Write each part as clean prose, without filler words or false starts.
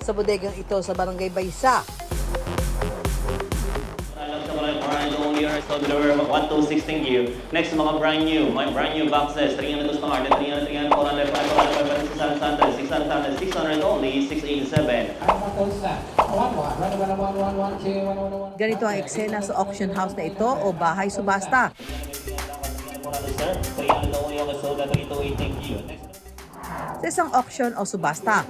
sa bodegang ito sa Barangay Baysa. So deliver 126, thank you. Next, mga brand new boxes. 300 to start. 300, 300, 400, 500, 600, 600 only, 687. Ganito ang eksena sa auction house na ito o bahay subasta. 300 only, okay, so 328, thank you. Next. Sa isang auction o subasta,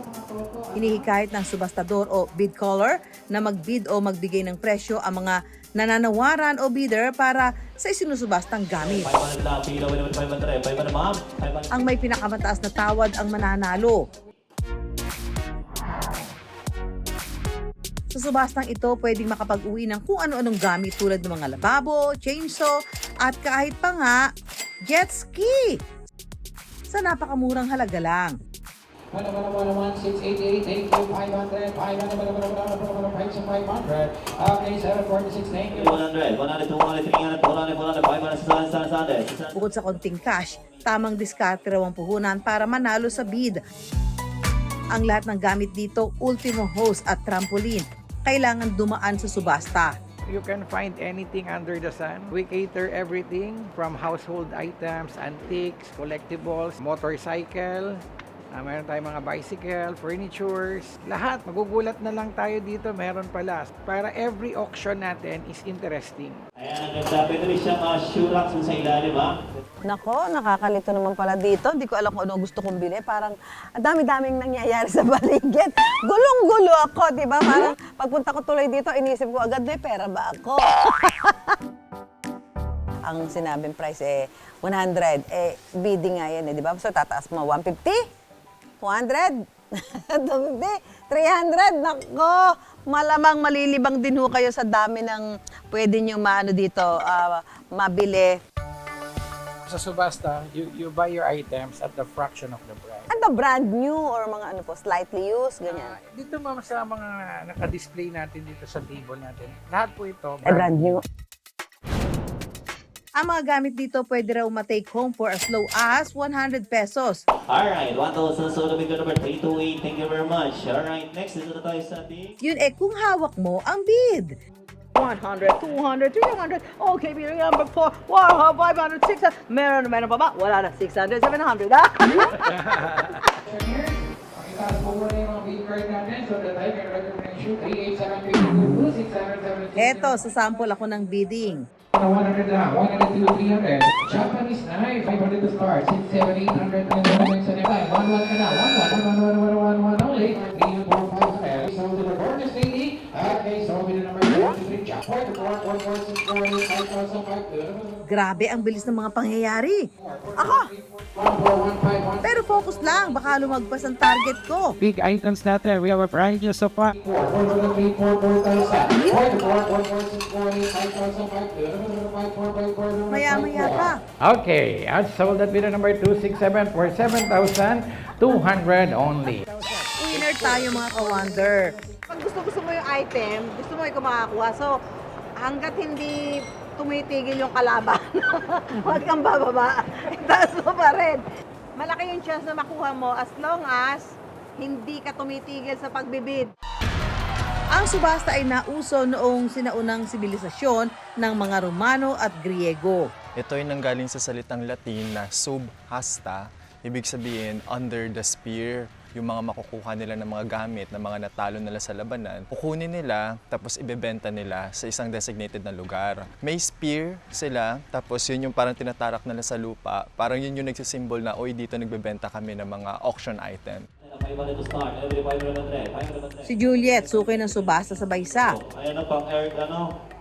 hinihikayat ng subastador o bid caller na magbid o magbigay ng presyo ang mga nananawaran o bidder para sa isinusubastang gamit. 500 lang, pila, 500, 500, ma'am. 500. Ang may pinakamataas na tawad ang mananalo. Sa subastang ito, pwedeng makapag-uwi ng kung ano-anong gamit tulad ng mga lababo, chainsaw, at kahit pa nga, jet ski! Sa napakamurang halaga lang. 688, thank you, 500, 500, 500, okay, 746, thank you. 100, 200, 300, 400, 500, 600. Bukod sa konting cash, tamang diskarte raw ang puhunan para manalo sa bid. Ang lahat ng gamit dito, ultimo hose at trampoline, kailangan dumaan sa subasta. You can find anything under the sun. We cater everything from household items, antiques, collectibles, motorcycle. Meron tayong mga bicycle, furnitures, lahat. Magugulat na lang tayo dito, meron pala. Para every auction natin is interesting. Ayan, nagsabi rin siyang shoe racks sa ilalim, ha? Nako, nakakalito naman pala dito. Hindi ko alam kung ano gusto kong bili. Parang ang dami-daming nangyayari sa paligid. Gulong-gulo ako, di ba? Parang pagpunta ko tuloy dito, inisip ko agad, may pera ba ako? Ang sinabing price 100. Bidding nga yan, di ba? So tataas mo, 150? 200? 250? 300? Nako, malamang malilibang din ho kayo sa dami ng pwede nyo maano dito, mabili. Sa subasta, you buy your items at the fraction of the price. Ano, brand new or mga ano po, slightly used, ganyan? Dito ma'am sa mga naka-display natin dito sa table natin, lahat po ito Brand new. Ang mga gamit dito pwede raw ma-take home for as low as 100 pesos. Alright, 1,000, so the bigger number 328, thank you very much. Alright, next, dito na tayo sa ating... Yun kung hawak mo ang bid. 100, 200, 300, okay, bilang number 4, 500, 600, meron pa ba? Wala na, 600, 700, ha? Itaas po muna yung mga bid card natin so that I can recommend you 387, 677. Eto, sa sample ako ng bidding. 100 lang, 100 to 300. Japanese knife, 500 to start. 6, 7, 800, and then next time. 1 ka na, 1 only. 3, 4, 5, 7. So to the gorgeous lady. Okay, so with the number 1, 2, 3, jump. 4, 4, 4, 4, 6, 4, 8, 5,000, 5. Grabe ang bilis ng mga pangyayari. Ako, 1, 4, 1, 5, 1. pero focus lang, baka lumagpas ang target ko. big items natin. We have a variety of sofa. 4, 4, 3, 4, 4,000. 4, 4, 4, 6, 4, 8, 5,000, 5. Maya-maya pa. Okay, at sold at bidder number 267 for 7,200 only. Winner tayo mga ka-wonder. Pag gusto mo yung item, gusto mo ikaw makakuha. So, hanggat hindi tumitigil yung kalaban, huwag kang bababa. Itaas mo pa rin. Malaki yung chance na makuha mo as long as hindi ka tumitigil sa pagbibid. Ang subasta ay nauso noong sinaunang sibilisasyon ng mga Romano at Griego. Ito ay nanggaling sa salitang Latin na subhasta, ibig sabihin under the spear. Yung mga makukuha nila ng mga gamit na mga natalo nila sa labanan, kukunin nila tapos ibebenta nila sa isang designated na lugar. May spear sila, tapos yun yung parang tinatarak nila sa lupa. Parang yun yung nagsisimbol na, oy, dito nagbebenta kami ng mga auction item. 500 to start, 500, 500. Si Juliet, suki ng subasta sa Baysa. Ayan na pang Eric,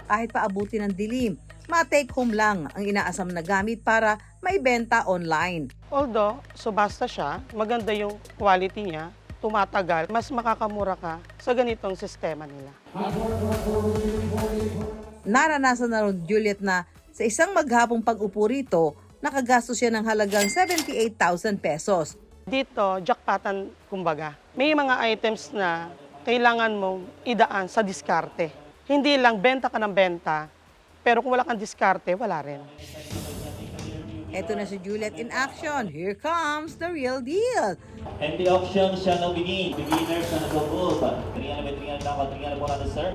Kahit paabuti ng dilim, ma-take home lang ang inaasam na gamit para maibenta online. Although, subasta siya, maganda yung quality niya, tumatagal, mas makakamura ka sa ganitong sistema nila. Naranasan na rin Juliet na sa isang maghapong pag-upo rito, nakagastos siya ng halagang 78,000 pesos. Dito, jackpotan kumbaga. May mga items na kailangan mong idaan sa diskarte. Hindi lang benta ka ng benta, pero kung wala kang diskarte, wala rin. Eto na si Juliet in action. Here comes the real deal. And the auction shall now begin. Beginners na nag-move. 300 dapat, 300 po natin, sir.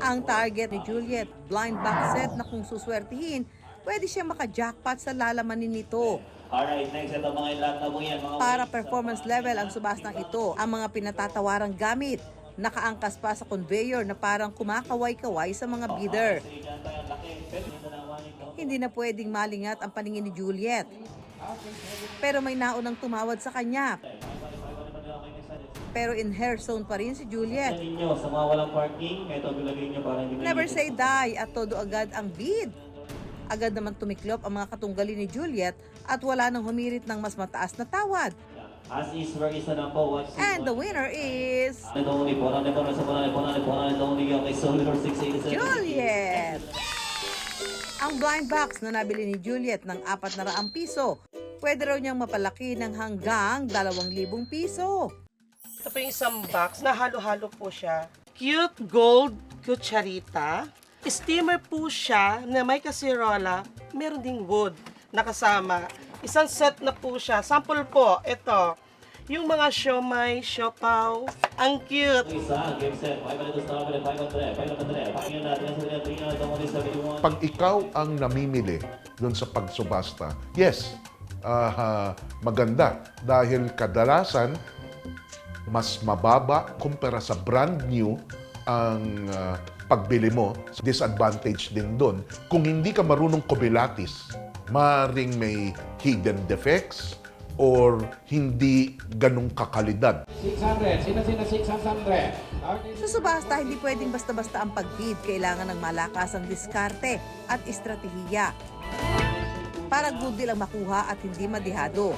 Ang target ni Juliet, blind box set na kung suswertihin, pwede siya maka-jackpot sa lalamanin nito. Alright, next. Ito mga lahat na po yan. Mga Para performance level ang subastang ito, ang mga pinatatawarang gamit, nakaangkas pa sa conveyor na parang kumakaway-kaway sa mga bidder. Hindi na pwedeng malingat ang paningin ni Juliet. Pero may naunang tumawad sa kanya. Pero in her zone pa rin si Juliet. ninyo sa mga walang parking, ito bilagay nyo para hindi Never say die at todo agad ang bid. Agad naman tumiklop ang mga katunggali ni Juliet at wala nang humirit ng mas mataas na tawad. As is, where is na po? What's And the winner is only 400 only yung kay Solidor 687. Juliet! Ang blind box na nabili ni Juliet ng 400 piso, pwede raw niyang mapalaki ng hanggang 2,000 piso. Ito po yung isang box na halo-halo po siya. Cute gold cucharita. Steamer po siya na may kasirola. Meron ding wood na kasama. Isang set na po siya. Sample po, ito. Yung mga siomay, siopaw. Ang cute. Isa, game set. 500 star, 500. Pakinggan natin sa 371. Pag ikaw ang namimili doon sa pagsubasta, yes, maganda. Dahil kadalasan, mas mababa kumpara sa brand new ang pagbili mo. Disadvantage din doon. Kung hindi ka marunong kumilatis, maring may hidden defects or hindi ganong kakalidad. 600. Sino 600? Sa subasta, hindi pwedeng basta-basta ang pagbid. Kailangan ng malakas ang diskarte at estratehiya para good deal ang makuha at hindi madihado.